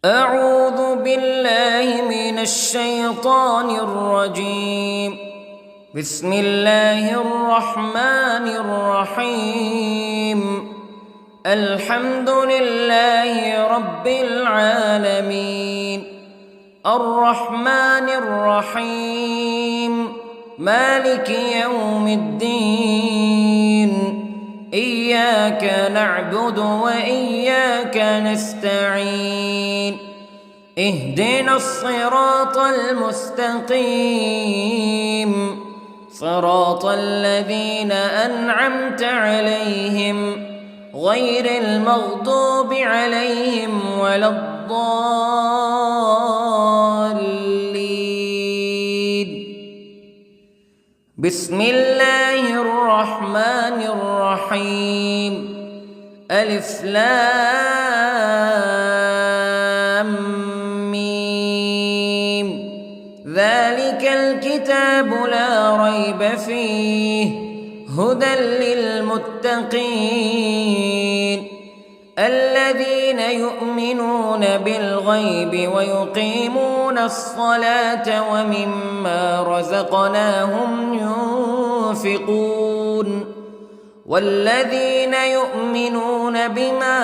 أعوذ بالله من الشيطان الرجيم. بسم الله الرحمن الرحيم. الحمد لله رب العالمين، الرحمن الرحيم، مالك يوم الدين. إياك نعبد وإياك نستعين. اهدنا الصراط المستقيم، صراط الذين أنعمت عليهم غير المغضوب عليهم ولا الضالين. بسم الله الرحمن الرحيم. ألف لام ميم. ذلك الكتاب لا ريب فيه هدى للمتقين الذين يؤمنون بالغيب ويقيمون الصلاة ومما رزقناهم ينفقون والذين يؤمنون بما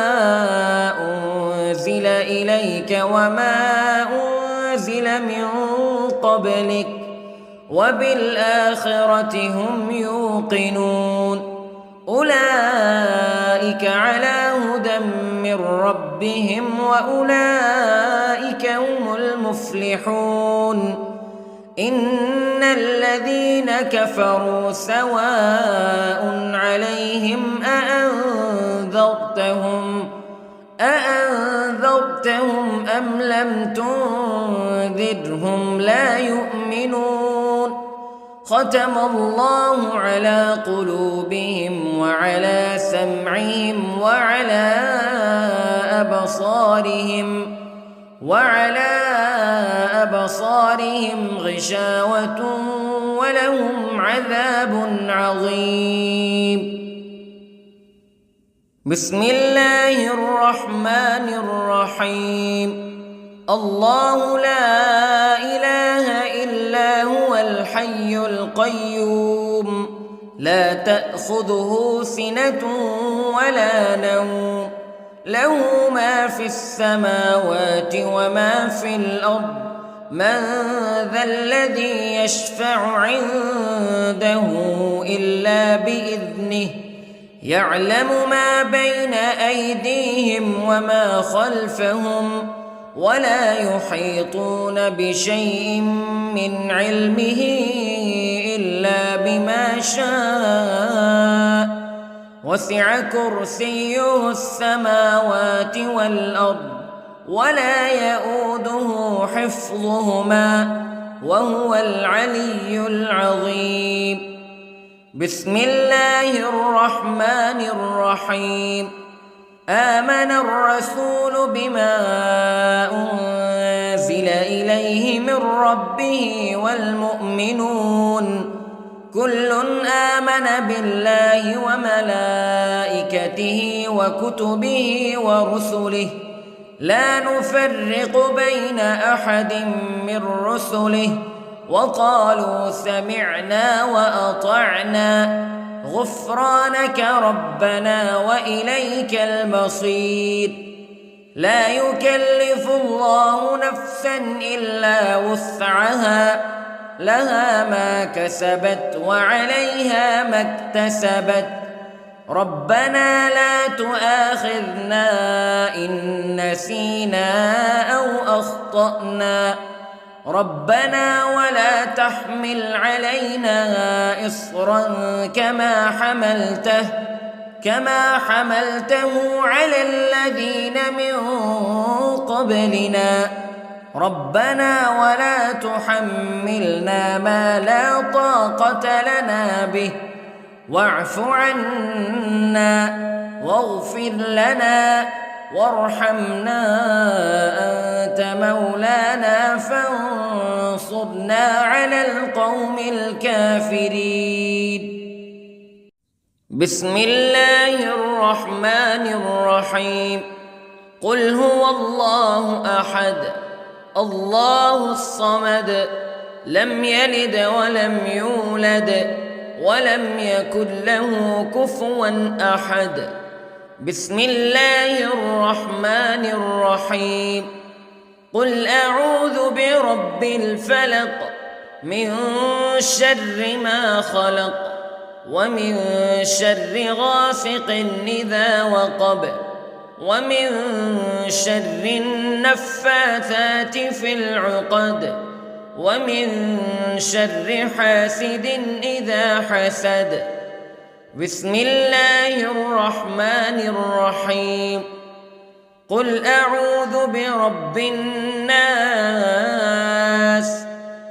أنزل إليك وما أنزل من قبلك وبالآخرة هم يوقنون. أولئك على هدى من ربهم وأولئك هم المفلحون. إن الذين كفروا سواء عليهم أأنذرتهم أم لم تنذرهم لا يؤمنون. ختم الله على قلوبهم وعلى سمعهم وعلى أبصارهم غشاوة ولهم عذاب عظيم. بسم الله الرحمن الرحيم. الله لا إله إلا هو الحي القيوم لا تأخذه سنة ولا نوم له ما في السماوات وما في الأرض. من ذا الذي يشفع عنده إلا بإذنه يعلم ما بين أيديهم وما خلفهم ولا يحيطون بشيء من علمه إلا بما شاء. وسع كرسيه السماوات والأرض ولا يؤوده حفظهما وهو العلي العظيم. بسم الله الرحمن الرحيم. آمن الرسول بما أنزل إليه من ربه والمؤمنون كل آمن بالله وملائكته وكتبه ورسله لا نفرق بين أحد من رسله وقالوا سمعنا وأطعنا غفرانك ربنا وإليك المصير. لا يكلف الله نفسا إلا وسعها لها ما كسبت وعليها ما اكتسبت. ربنا لا تؤاخذنا إن نسينا أو أخطأنا ربنا ولا تحمل علينا إصرا كما حملته على الذين من قبلنا ربنا ولا تحملنا ما لا طاقة لنا به واعف عنا واغفر لنا وارحمنا أنت مولانا فانصرنا على القوم الكافرين. بسم الله الرحمن الرحيم. قل هو الله أحد الله الصمد لم يلد ولم يولد ولم يكن له كفوا أحد. بسم الله الرحمن الرحيم. قل أعوذ برب الفلق من شر ما خلق ومن شر غاسق إذا وقب ومن شر النفاثات في العقد ومن شر حاسد إذا حسد. بسم الله الرحمن الرحيم. قل أعوذ برب الناس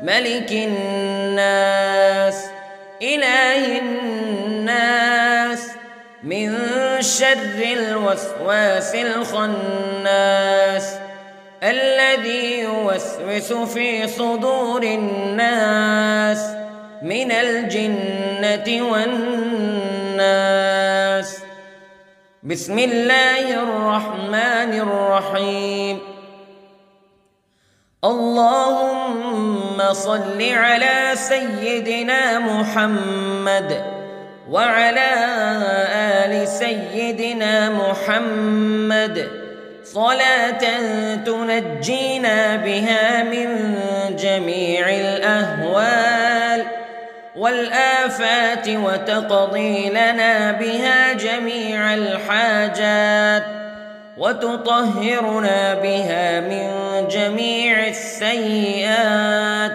ملك الناس إله الناس من شر الوسواس الخناس الذي يوسوس في صدور الناس من الجنة والناس. بسم الله الرحمن الرحيم. اللهم صل على سيدنا محمد وعلى آل سيدنا محمد صلاة تنجينا بها من جميع الأهوال والآفات وتقضي لنا بها جميع الحاجات وتطهرنا بها من جميع السيئات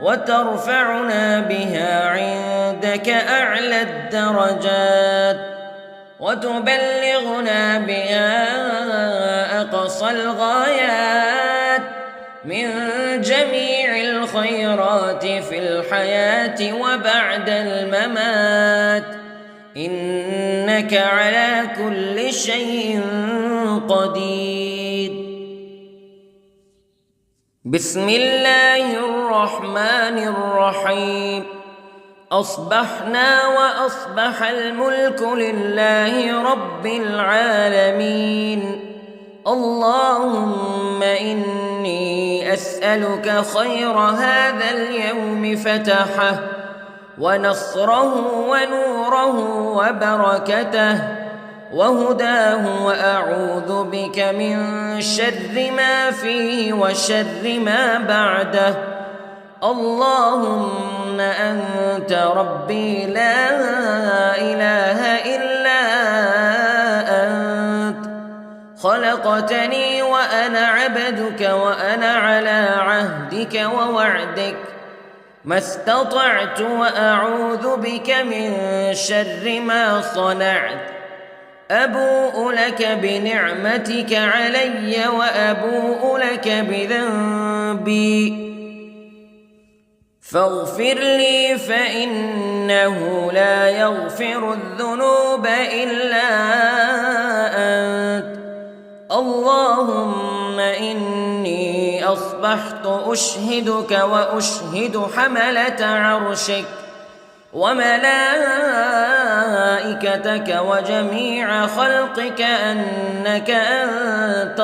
وترفعنا بها عندك أعلى الدرجات وتبلغنا بها أقصى الغايات من جميع الخيرات في الحياة وبعد الممات إنك على كل شيء قدير. بسم الله الرحمن الرحيم. أصبحنا وأصبح الملك لله رب العالمين. اللهم إني أسألك خير هذا اليوم فتحه ونصره ونوره وبركته وهداه وأعوذ بك من شر ما فيه وشر ما بعده. اللهم أنت ربي لا إله إلا أنت خلقتني وأنا عبدك وأنا على عهدك ووعدك ما استطعت وأعوذ بك من شر ما صنعت. أبوء لك بنعمتك علي وأبوء لك بذنبي فاغفر لي فإنه لا يغفر الذنوب إلا أنت. اللهم إني أصبحت أشهدك وأشهد حملة عرشك وملائكتك وجميع خلقك أنك أنت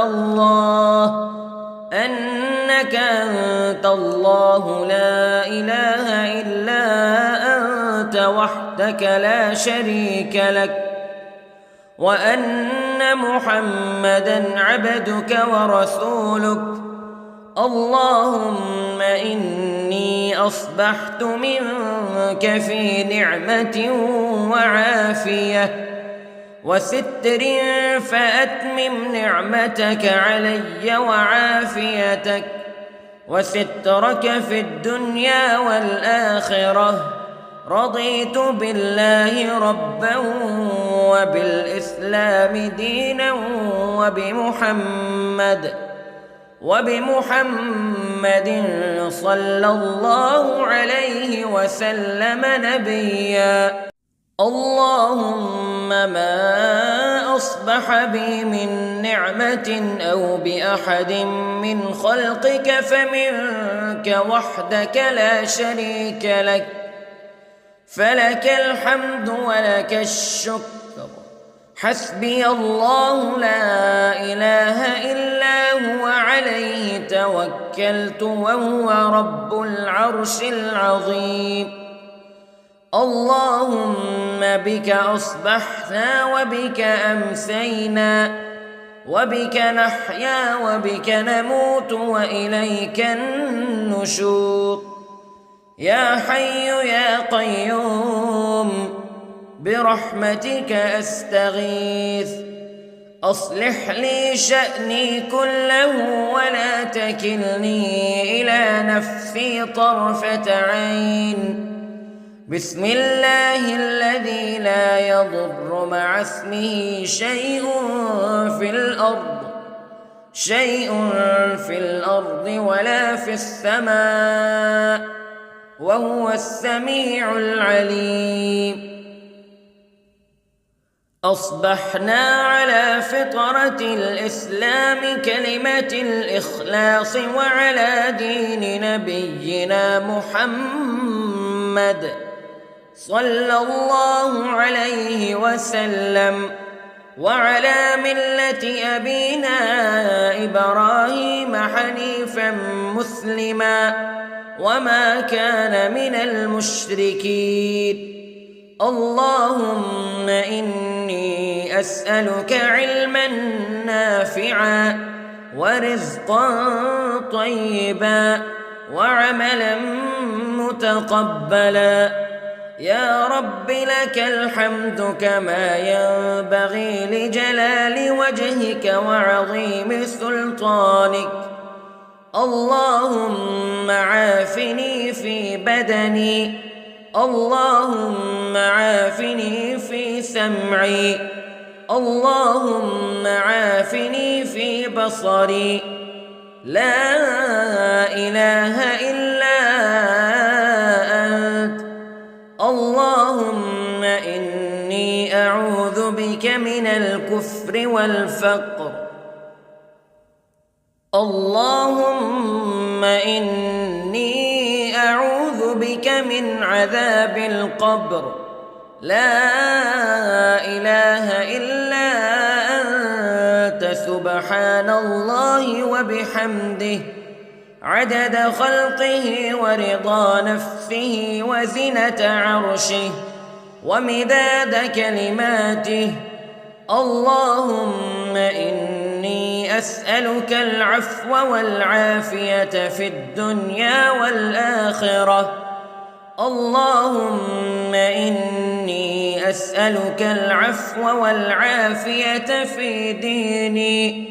الله لا إله إلا أنت وحدك لا شريك لك وأن محمدًا عبدك ورسولك. اللهم إني أصبحت منك في نعمة وعافية وستر فأتمم نعمتك علي وعافيتك وسترك في الدنيا والآخرة. رضيت بالله ربا وبالإسلام دينا وبمحمد صلى الله عليه وسلم نبيا. اللهم ما أصبح بي من نعمة أو بأحد من خلقك فمنك وحدك لا شريك لك فلك الحمد ولك الشكر حسبي الله لا إله إلا هو عليه توكلت وهو رب العرش العظيم. اللهم بك أصبحنا وبك أمسينا وبك نحيا وبك نموت وإليك النشور. يا حي يا قيوم برحمتك أستغيث، أصلح لي شأني كله ولا تكلني إلى نفسي طرفة عين. بسم الله الذي لا يضر مع اسمه شيء في الأرض ولا في السماء وهو السميع العليم. أصبحنا على فطرة الإسلام كلمة الإخلاص وعلى دين نبينا محمد صلى الله عليه وسلم وعلى ملة أبينا إبراهيم حنيفا مسلما وما كان من المشركين. اللهم إني أسألك علما نافعا ورزقا طيبا وعملا متقبلا. يا رب لك الحمد كما ينبغي لجلال وجهك وعظيم سلطانك. اللهم عافني في بدني، اللهم عافني في سمعي، اللهم عافني في بصري. لا إله إلا أنت. اللهم إني أعوذ بك من الكفر والفقر. اللهم إني أعوذ بك من عذاب القبر. لا إله إلا أنت سبحان الله وبحمده عدد خلقه ورضا نفسه وزنة عرشه ومداد كلماته. اللهم إني أسألك العفو والعافية في الدنيا والآخرة. اللهم إني أسألك العفو والعافية في ديني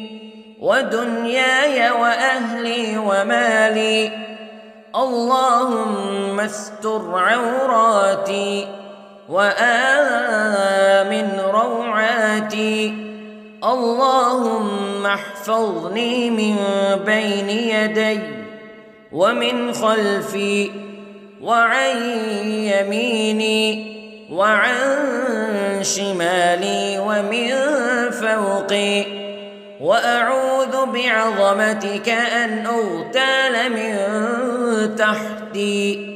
ودنياي وأهلي ومالي. اللهم استر عوراتي وآمن روعاتي. اللهم احفظني من بين يدي ومن خلفي وعن يميني وعن شمالي ومن فوقي، وأعوذ بعظمتك أن أغتال من تحتي.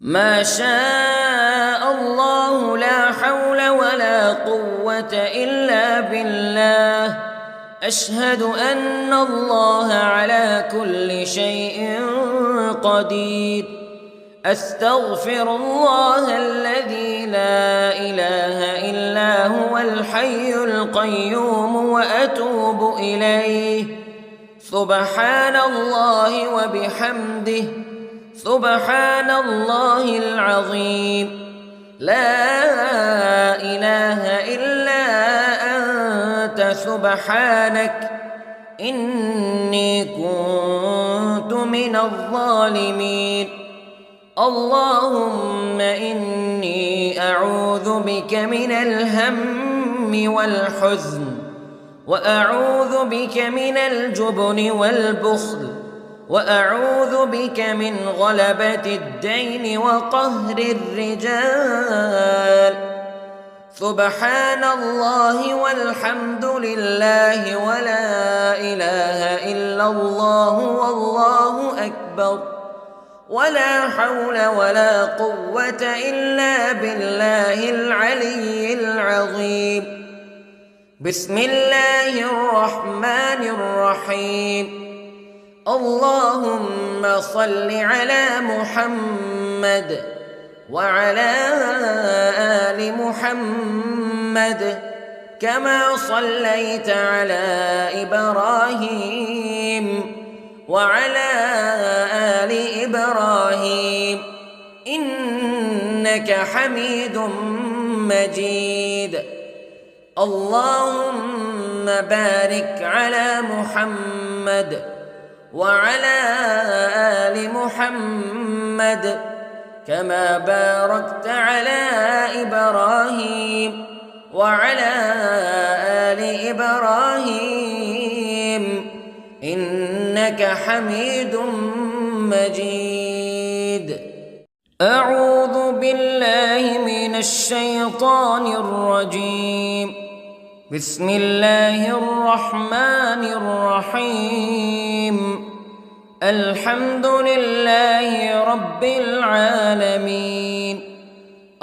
ما شاء الله لا حول ولا قوة إلا بالله. أشهد أن الله على كل شيء قدير. أستغفر الله الذي لا إله إلا هو الحي القيوم وأتوب إليه. سبحان الله وبحمده سبحان الله العظيم. لا إله إلا أنت سبحانك إني كنت من الظالمين. اللهم إني أعوذ بك من الهم والحزن، وأعوذ بك من الجبن والبخل، وأعوذ بك من غلبة الدين وقهر الرجال. سبحان الله والحمد لله ولا إله إلا الله والله أكبر. ولا حول ولا قوة إلا بالله العلي العظيم. بسم الله الرحمن الرحيم. اللهم صل على محمد وعلى آل محمد كما صليت على إبراهيم وعلى آل إبراهيم إنك حميد مجيد. اللهم بارك على محمد وعلى آل محمد كما باركت على إبراهيم وعلى آل إبراهيم إنك حميد مجيد. أعوذ بالله من الشيطان الرجيم. بسم الله الرحمن الرحيم. الحمد لله رب العالمين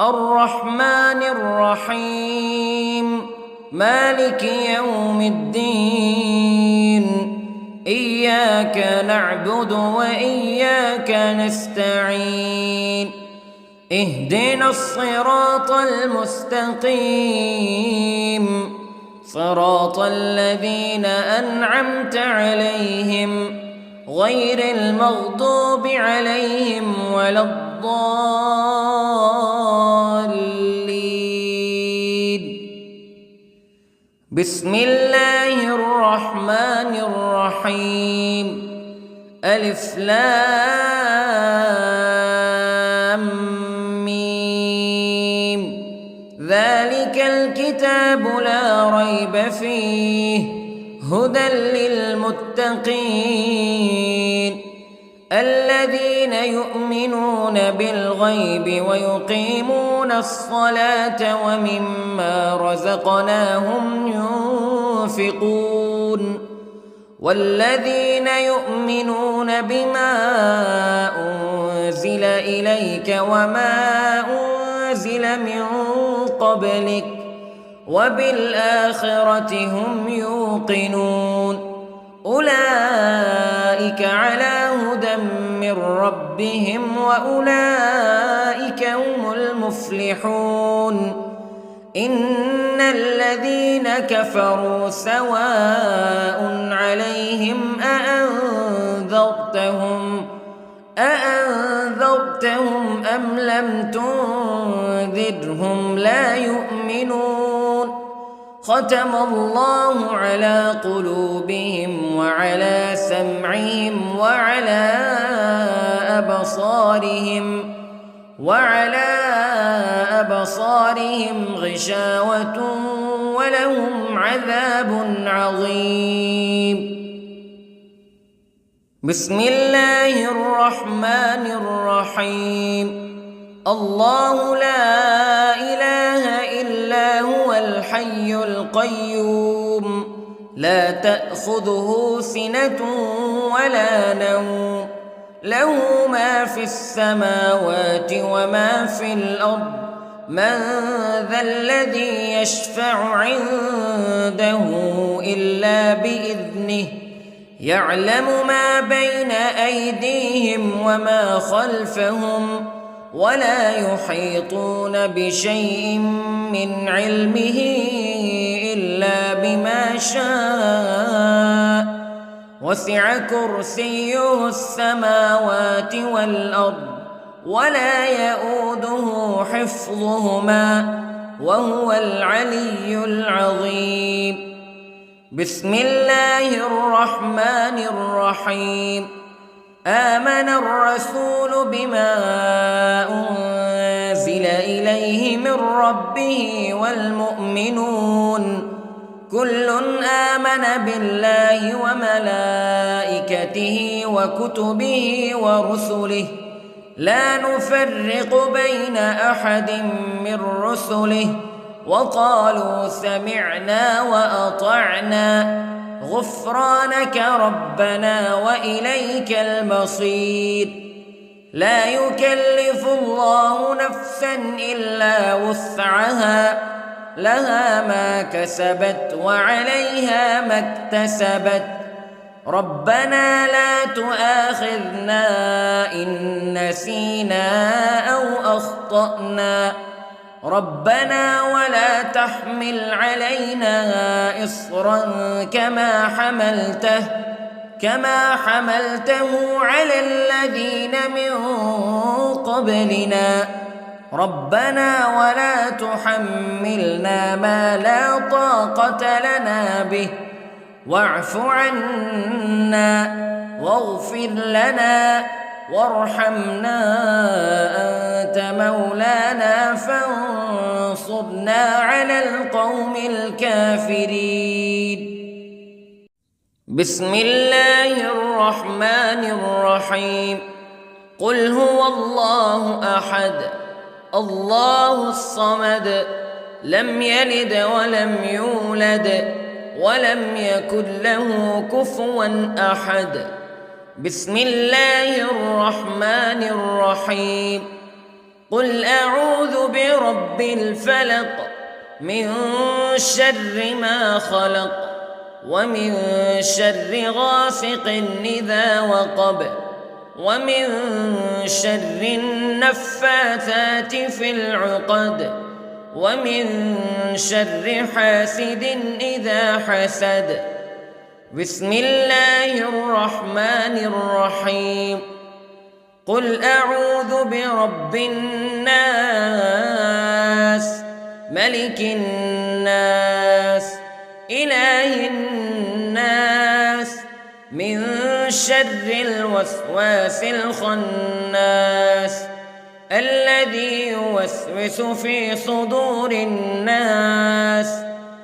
الرحمن الرحيم مالك يوم الدين إياك نعبد وإياك نستعين اهدنا الصراط المستقيم صراط الذين أنعمت عليهم غير المغضوب عليهم ولا الضالين. بسم الله الرحمن الرحيم. ألف لام ميم ذلك الكتاب لا ريب فيه هدى للمتقين الذين يؤمنون بالغيب ويقيمون الصلاة ومما رزقناهم ينفقون والذين يؤمنون بما أنزل إليك وما أنزل من قبلك وبالآخرة هم يوقنون أولئك على هدى من ربهم وأولئك هم المفلحون. إن الذين كفروا سواء عليهم أأنذرتهم أم لم تنذرهم لا يؤمنون. ختم الله على قلوبهم وعلى سمعهم وعلى أبصارهم غشاوة ولهم عذاب عظيم. بسم الله الرحمن الرحيم. الله لا إله إلا هو الحي القيوم لا تأخذه سنة ولا نوم له ما في السماوات وما في الأرض من ذا الذي يشفع عنده إلا بإذنه يعلم ما بين أيديهم وما خلفهم ولا يحيطون بشيء من علمه إلا بما شاء وسع كرسيه السماوات والأرض ولا يؤوده حفظهما وهو العلي العظيم. بسم الله الرحمن الرحيم. آمن الرسول بما أنزل إليه من ربه والمؤمنون كل آمن بالله وملائكته وكتبه ورسله لا نفرق بين أحد من رسله وقالوا سمعنا وأطعنا غفرانك ربنا وإليك المصير. لا يكلف الله نفسا إلا وسعها لها ما كسبت وعليها ما اكتسبت ربنا لا تؤاخذنا إن نسينا أو أخطأنا ربنا ولا تحمل علينا إصرا كما حملته على الذين من قبلنا ربنا ولا تحملنا ما لا طاقة لنا به واعف عنا واغفر لنا وارحمنا أنت مولانا فانصرنا على القوم الكافرين. بسم الله الرحمن الرحيم. قل هو الله أحد الله الصمد لم يلد ولم يولد ولم يكن له كفوا أحد. بسم الله الرحمن الرحيم. قل أعوذ برب الفلق من شر ما خلق ومن شر غاسق إذا وقب ومن شر النفاثات في العقد ومن شر حاسد إذا حسد. بسم الله الرحمن الرحيم. قل أعوذ برب الناس ملك الناس إله الناس من شر الوسواس الخناس الذي يوسوس في صدور الناس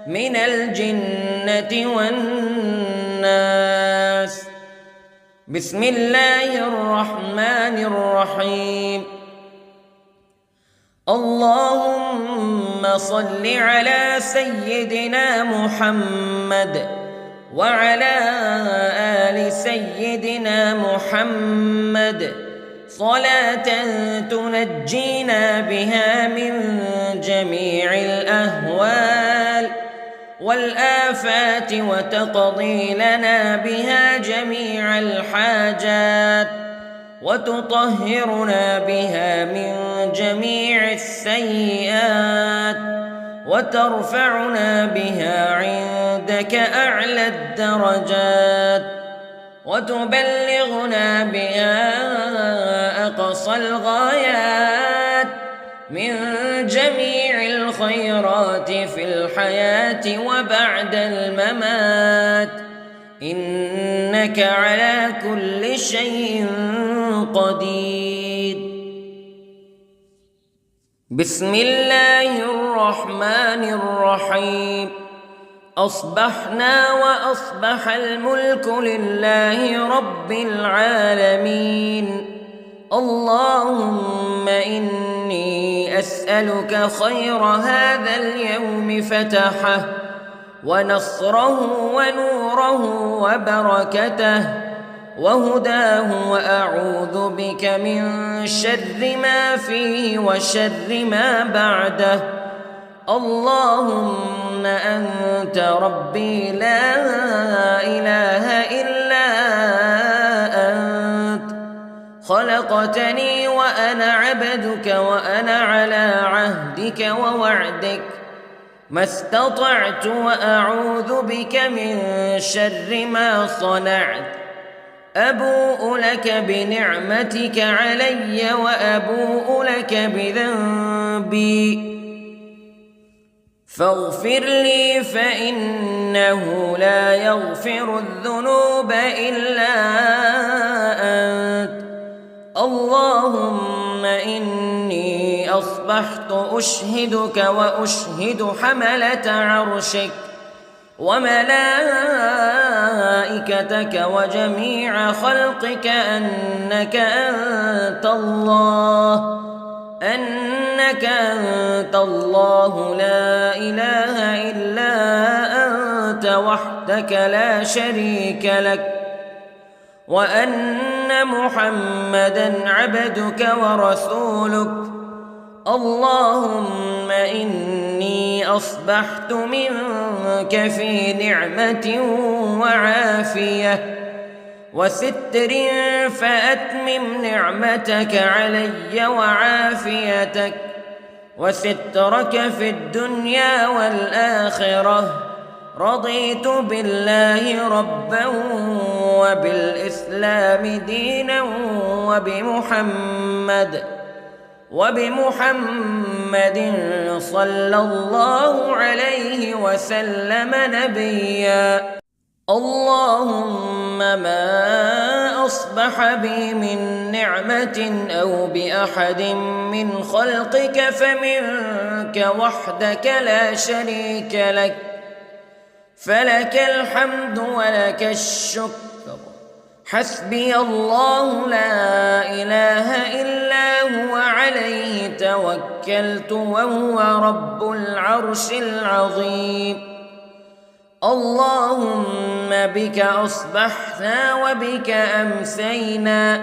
من الجنة والناس. بسم الله الرحمن الرحيم. اللهم صل على سيدنا محمد وعلى آل سيدنا محمد صلاة تنجينا بها من جميع الأهوال والآفات وتقضي لنا بها جميع الحاجات وتطهرنا بها من جميع السيئات وترفعنا بها عندك أعلى الدرجات وتبلغنا بها أقصى الغايات من جميع الخيرات في الحياة وبعد الممات إنك على كل شيء قدير. بسم الله الرحمن الرحيم. أصبحنا وأصبح الملك لله رب العالمين. اللهم إني أسألك خير هذا اليوم فتحه ونصره ونوره وبركته وهداه وأعوذ بك من شر ما فيه وشر ما بعده. اللهم أنت ربي لا إله إلا أنت خلقتني وأنا عبدك وأنا على عهدك ووعدك ما استطعت وأعوذ بك من شر ما صنعت. أبوء لك بنعمتك علي وأبوء لك بذنبي فاغفر لي فإنه لا يغفر الذنوب إلا أنت. اللهم إني أصبحت أشهدك وأشهد حملة عرشك وملائكتك وجميع خلقك أنك أنت الله لا إله إلا أنت وحدك لا شريك لك وأن أن محمدًا عبدك ورسولك. اللهم إني أصبحت منك في نعمة وعافية وستر، فأتمم نعمتك علي وعافيتك وسترك في الدنيا والآخرة. رضيت بالله ربا وبالإسلام دينا وبمحمد صلى الله عليه وسلم نبيا. اللهم ما أصبح بي من نعمة أو بأحد من خلقك فمنك وحدك لا شريك لك، فلك الحمد ولك الشكر. حسبي الله لا إله إلا هو عليه توكلت وهو رب العرش العظيم. اللهم بك أصبحنا وبك أمسينا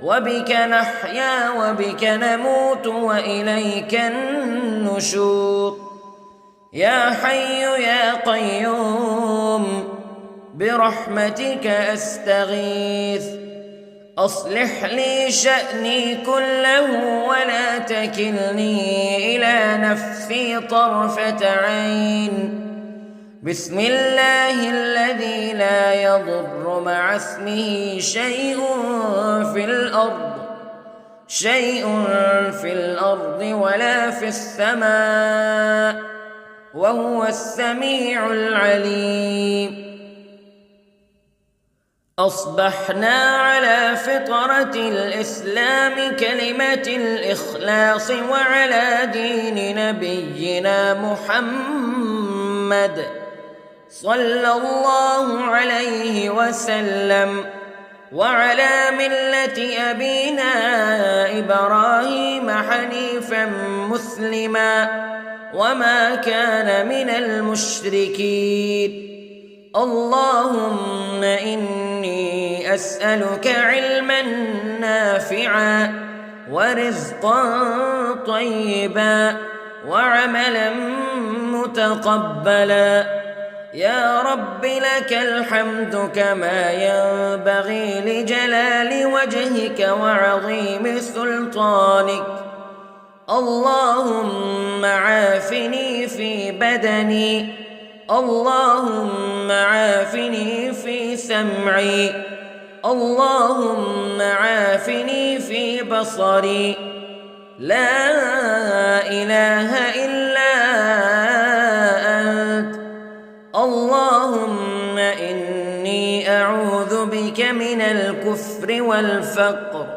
وبك نحيا وبك نموت وإليك النشور. يا حي يا قيوم برحمتك أستغيث، أصلح لي شأني كله ولا تكلني إلى نفسي طرفة عين. بسم الله الذي لا يضر مع اسمه شيء في الأرض ولا في السماء، وهو السميع العليم. أصبحنا على فطرة الإسلام كلمة الإخلاص وعلى دين نبينا محمد صلى الله عليه وسلم، وعلى ملة أبينا إبراهيم حنيفا مسلما وما كان من المشركين. اللهم إني أسألك علما نافعا ورزقا طيبا وعملا متقبلا. يا رب لك الحمد كما ينبغي لجلال وجهك وعظيم سلطانك. اللهم عافني في بدني، اللهم عافني في سمعي، اللهم عافني في بصري. لا إله إلا أنت. اللهم إني أعوذ بك من الكفر والفقر.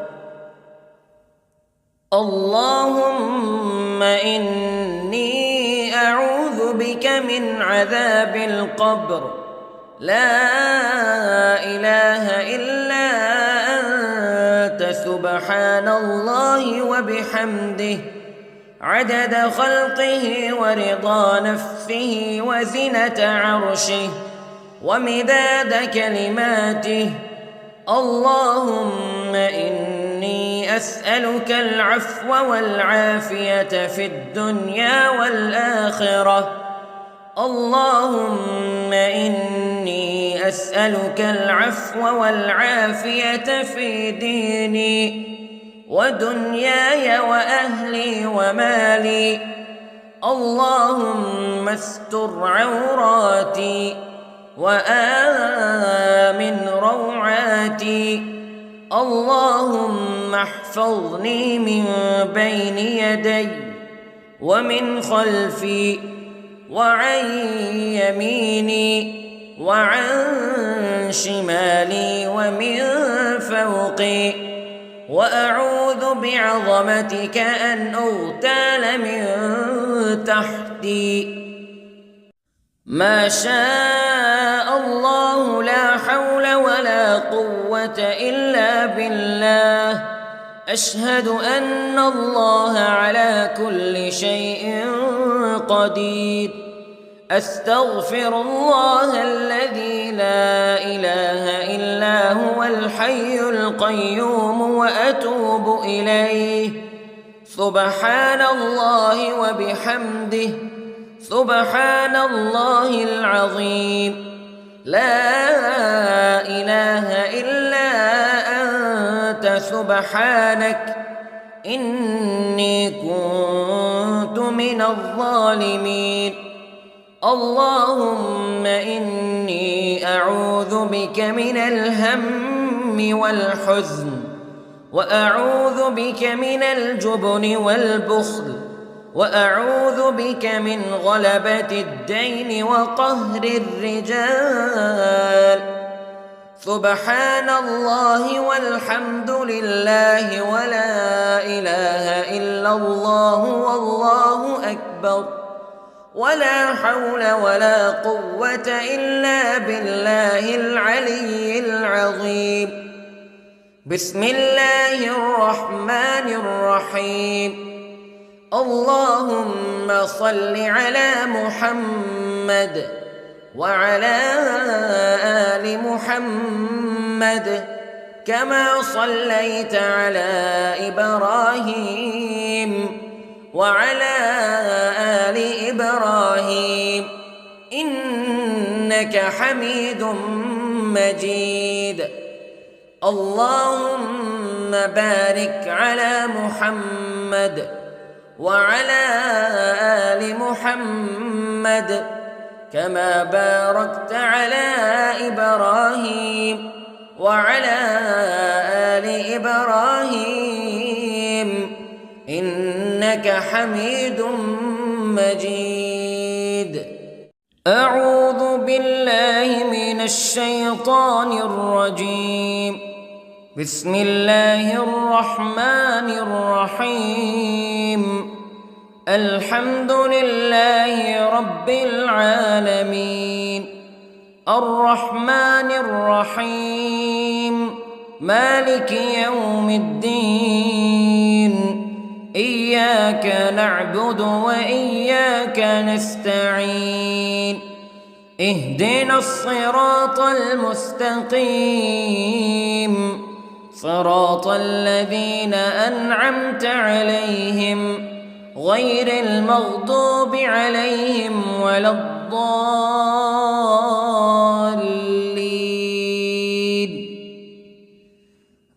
اللهم إني أعوذ بك من عذاب القبر. لا إله إلا أنت سبحان الله وبحمده عدد خلقه ورضا نفسه وزنة عرشه ومداد كلماته. اللهم إني أسألك العفو والعافية في الدنيا والآخرة. اللهم إني أسألك العفو والعافية في ديني ودنياي وأهلي ومالي. اللهم استر عوراتي وآمن روعاتي. اللهم احفظني من بين يدي ومن خلفي وعن يميني وعن شمالي ومن فوقي، وأعوذ بعظمتك أن أغتال من تحتي. ما شاء الله لا حول ولا قوة إلا بالله. أشهد أن الله على كل شيء قدير. أستغفر الله الذي لا إله إلا هو الحي القيوم وأتوب إليه. سبحان الله وبحمده، سبحان الله العظيم. لا إله إلا أنت سبحانك إني كنت من الظالمين. اللهم إني أعوذ بك من الهم والحزن، وأعوذ بك من الجبن والبخل، وأعوذ بك من غلبة الدين وقهر الرجال. سبحان الله والحمد لله ولا إله إلا الله والله أكبر، ولا حول ولا قوة إلا بالله العلي العظيم. بسم الله الرحمن الرحيم. اللهم صل على محمد وعلى آل محمد كما صليت على إبراهيم وعلى آل إبراهيم إنك حميد مجيد. اللهم بارك على محمد وعلى آل محمد كما باركت على إبراهيم وعلى آل إبراهيم إنك حميد مجيد. أعوذ بالله من الشيطان الرجيم. بسم الله الرحمن الرحيم. الحمد لله رب العالمين، الرحمن الرحيم، مالك يوم الدين. إياك نعبد وإياك نستعين. اهدنا الصراط المستقيم، صراط الذين أنعمت عليهم غير المغضوب عليهم ولا الضالين.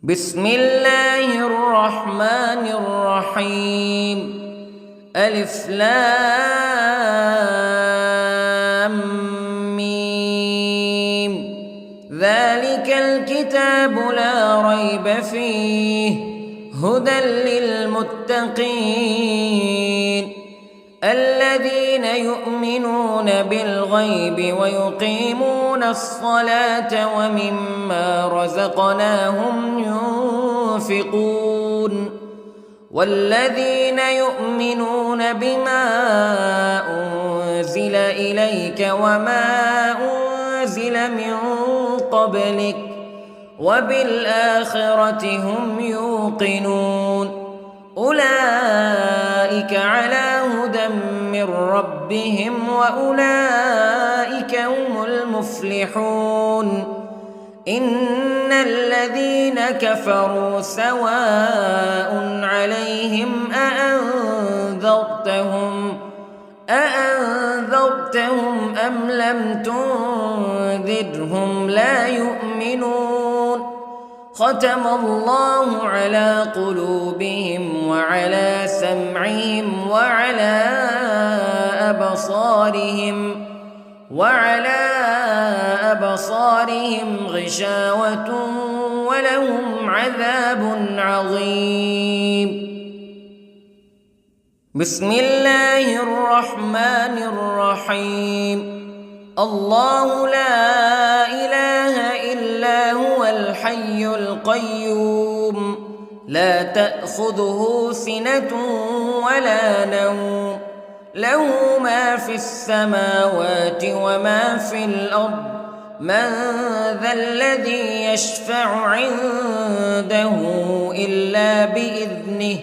بسم الله الرحمن الرحيم. ألف لام ميم. ذلك الكتاب لا ريب فيه هدى للمتقين الذين يؤمنون بالغيب ويقيمون الصلاة ومما رزقناهم ينفقون والذين يؤمنون بما أنزل إليك وما أنزل من قبلك وبالآخرة هم يوقنون أولئك على هدى من ربهم وأولئك هم المفلحون. إن الذين كفروا سواء عليهم أأنذرتهم أم لم تنذرهم لا يؤمنون. ختم الله على قلوبهم وعلى سمعهم وعلى أبصارهم غشاوة ولهم عذاب عظيم. بسم الله الرحمن الرحيم. الله لا إله إلا هو الحي القيوم لا تأخذه سنة ولا نوم له ما في السماوات وما في الأرض من ذا الذي يشفع عنده إلا بإذنه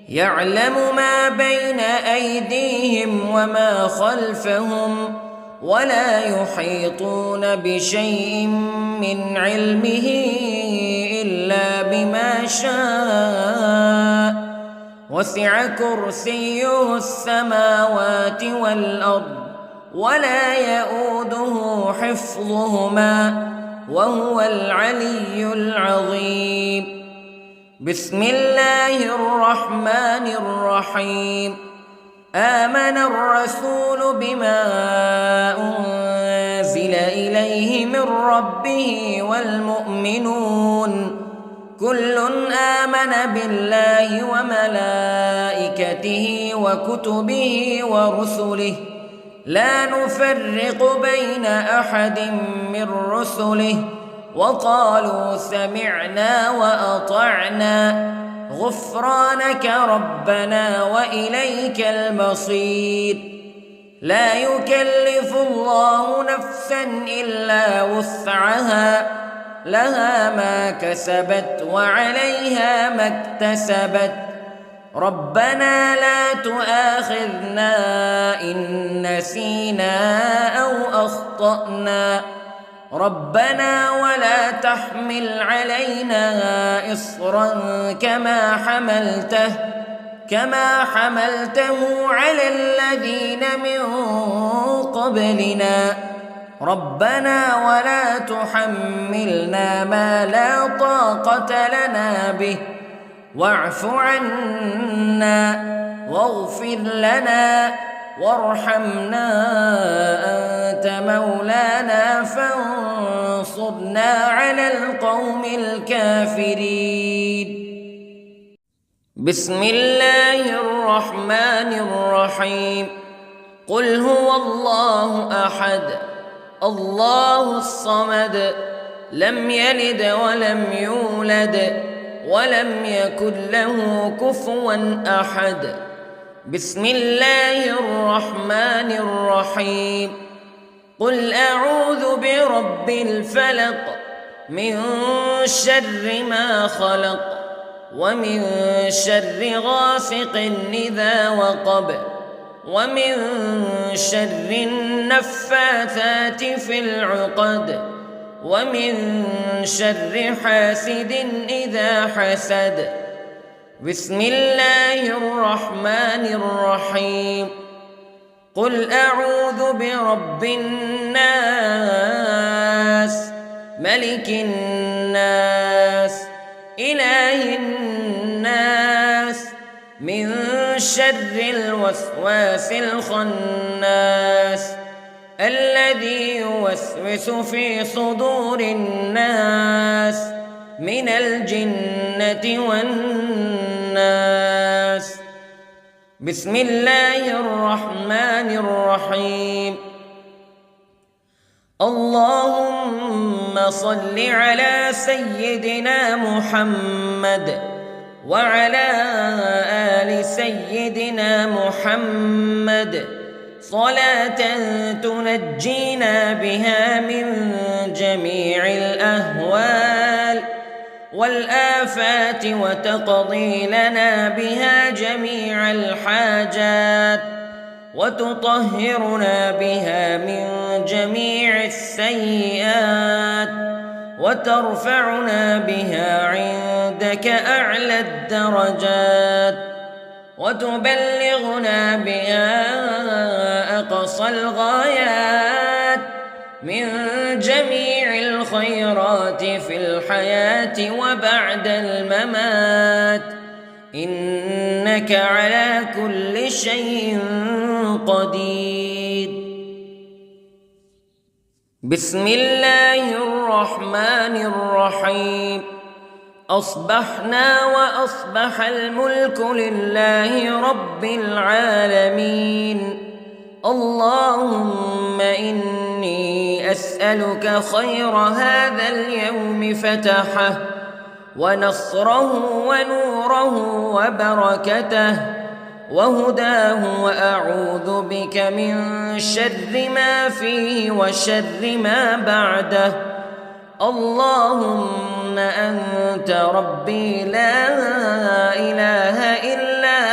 يعلم ما بين أيديهم وما خلفهم ولا يحيطون بشيء من علمه إلا بما شاء وسع كرسيه السماوات والأرض ولا يؤوده حفظهما وهو العلي العظيم. بسم الله الرحمن الرحيم. آمن الرسول بما أنزل إليه من ربه والمؤمنون كل آمن بالله وملائكته وكتبه ورسله لا نفرق بين أحد من رسله وقالوا سمعنا وأطعنا غفرانك ربنا وإليك المصير. لا يكلف الله نفسا إلا وسعها لها ما كسبت وعليها ما اكتسبت ربنا لا تؤاخذنا إن نسينا أو أخطأنا ربنا ولا تحمل علينا إصرا كما حملته على الذين من قبلنا ربنا ولا تحملنا ما لا طاقة لنا به واعف عنا واغفر لنا وارحمنا أنت مولانا فانصرنا على القوم الكافرين. بسم الله الرحمن الرحيم. قل هو الله أحد الله الصمد لم يلد ولم يولد ولم يكن له كفوا أحد. بسم الله الرحمن الرحيم. قل أعوذ برب الفلق من شر ما خلق ومن شر غاسق إذا وقب ومن شر النفاثات في العقد ومن شر حاسد إذا حسد. بسم الله الرحمن الرحيم. قل أعوذ برب الناس ملك الناس إله الناس من شر الوسواس الخناس الذي يوسوس في صدور الناس من الجنة والناس. بسم الله الرحمن الرحيم. اللهم صل على سيدنا محمد وعلى آل سيدنا محمد صلاة تنجينا بها من جميع الأهوال والآفات وتقضي لنا بها جميع الحاجات وتطهرنا بها من جميع السيئات وترفعنا بها عندك أعلى الدرجات وتبلغنا بها أقصى الغايات من جميع الخيرات في الحياة وبعد الممات إنك على كل شيء قدير. بسم الله الرحمن الرحيم. أصبحنا وأصبح الملك لله رب العالمين. اللهم إني أسألك خير هذا اليوم فتحه ونصره ونوره وبركته وهداه وأعوذ بك من شر ما فيه وشر ما بعده. اللهم أنت ربي لا إله إلا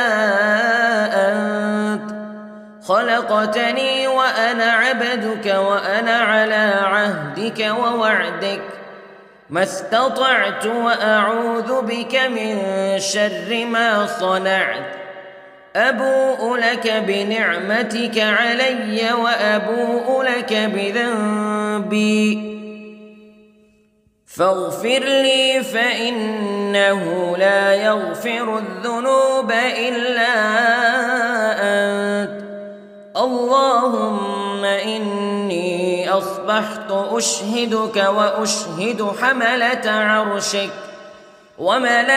خلقتني وأنا عبدك وأنا على عهدك ووعدك ما استطعت وأعوذ بك من شر ما صنعت أبوء لك بنعمتك علي وأبوء لك بذنبي فاغفر لي فإنه لا يغفر الذنوب إلا أنت اللهم إني أصبحت أشهدك وأشهد حملة عرشك وملائكتك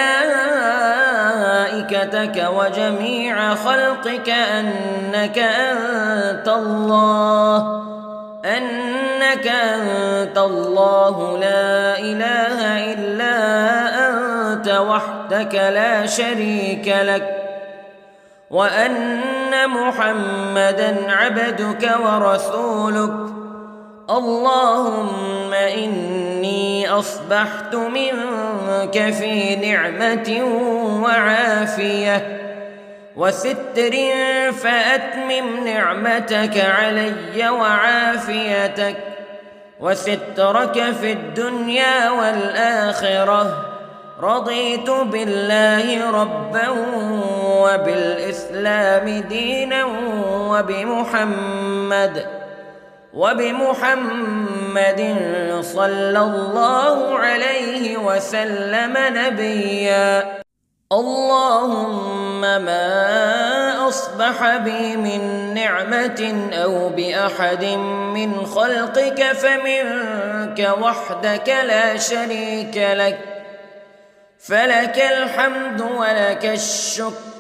وجميع خلقك أنك أنت الله لا إله إلا أنت وحدك لا شريك لك وأن محمدًا عبدك ورسولك اللهم إني أصبحت منك في نعمة وعافية وستر فأتمم نعمتك علي وعافيتك وسترك في الدنيا والآخرة رضيت بالله ربا وبالإسلام دينا وبمحمد صلى الله عليه وسلم نبيا اللهم ما أصبح بي من نعمة أو بأحد من خلقك فمنك وحدك لا شريك لك فلك الحمد ولك الشكر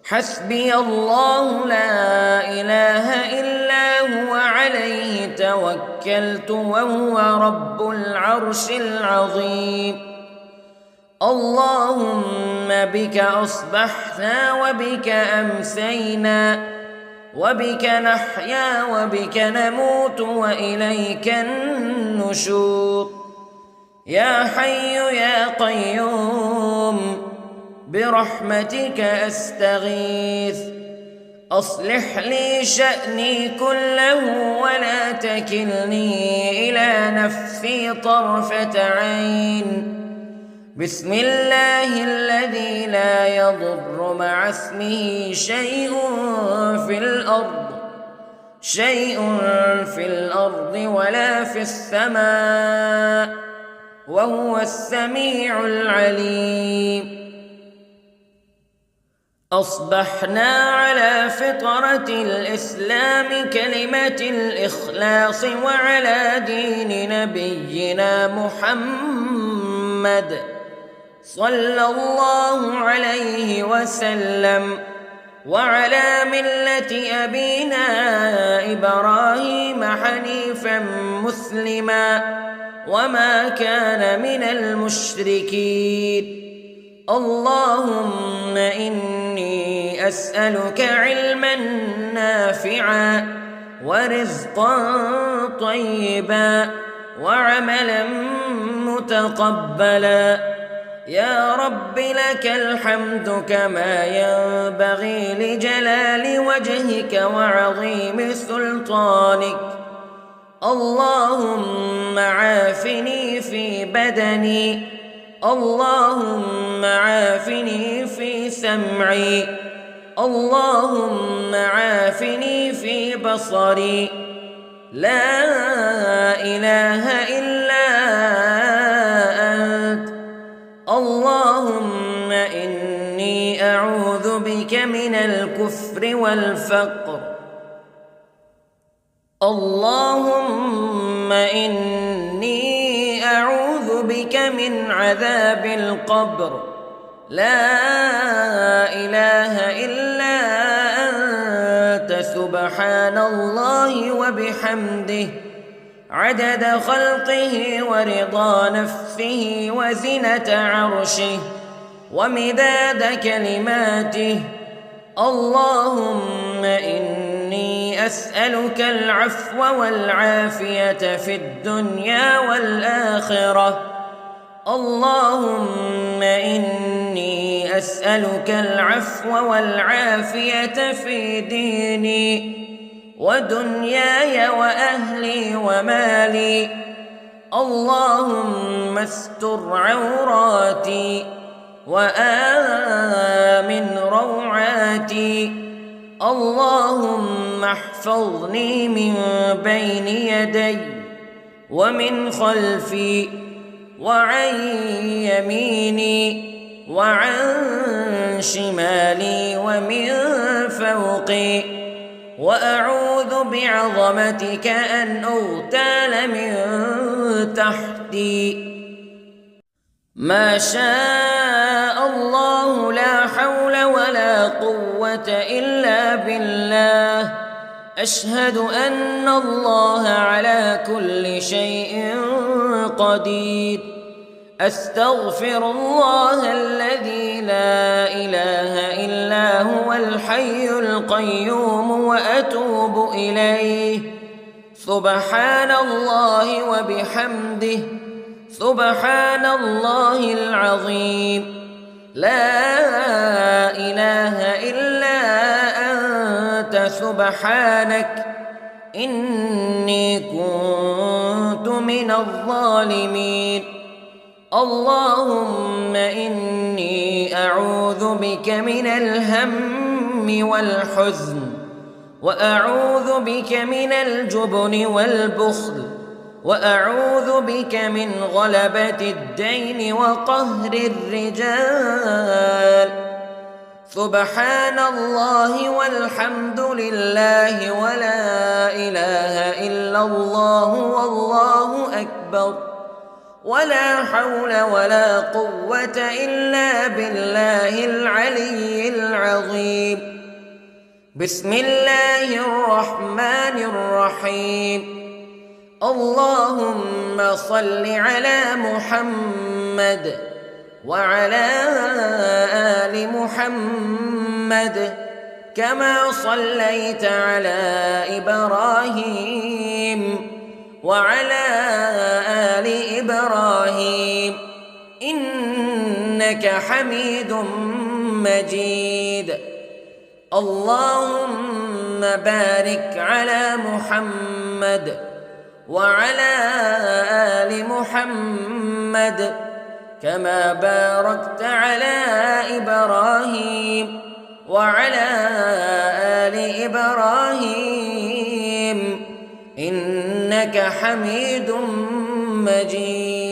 حسبي الله لا إله إلا هو عليه توكلت وهو رب العرش العظيم اللهم بك أصبحنا وبك أمسينا وبك نحيا وبك نموت وإليك النشور يا حي يا قيوم برحمتك أستغيث أصلح لي شأني كله ولا تكلني إلى نفسي طرفة عين بسم الله الذي لا يضر مع اسمه شيء في الأرض ولا في السماء وهو السميع العليم أصبحنا على فطرة الإسلام كلمة الإخلاص وعلى دين نبينا محمد صلى الله عليه وسلم وعلى ملة أبينا إبراهيم حنيفا مسلما وما كان من المشركين اللهم إني أسألك علما نافعا ورزقا طيبا وعملا متقبلا يا رب لك الحمد كما ينبغي لجلال وجهك وعظيم سلطانك اللهم عافني في بدني اللهم عافني في سمعي اللهم عافني في بصري لا إله إلا أنت اللهم إني أعوذ بك من الكفر والفقر اللهم إني أعوذ بك من عذاب القبر لا إله إلا أنت سبحان الله وبحمده عدد خلقه ورضا نفسه وزنة عرشه ومداد كلماته اللهم إني أسألك العفو والعافية في الدنيا والآخرة اللهم إني أسألك العفو والعافية في ديني ودنياي وأهلي ومالي. اللهم استر عوراتي وآمن روعاتي. اللهم احفظني من بين يدي ومن خلفي وعن يميني وعن شمالي ومن فوقي، وأعوذ بعظمتك أن أغتال من تحتي. ما شاء الله لا حول ولا قوة إلا بالله. أشهد أن الله على كل شيء قدير. أستغفر الله الذي لا إله إلا هو الحي القيوم وأتوب إليه. سبحان الله وبحمده، سبحان الله العظيم. لا إله إلا أنت سبحانك إني كنت من الظالمين. اللهم إني أعوذ بك من الهم والحزن، وأعوذ بك من الجبن والبخل، وأعوذ بك من غلبة الدين وقهر الرجال. سبحان الله والحمد لله ولا إله إلا الله والله أكبر، ولا حول ولا قوة إلا بالله العلي العظيم. بسم الله الرحمن الرحيم. اللهم صل على محمد وعلى آل محمد كما صليت على إبراهيم وعلى آل إبراهيم إنك حميد مجيد. اللهم بارك على محمد وعلى آل محمد كما باركت على إبراهيم وعلى آل إبراهيم إنك حميد مجيد.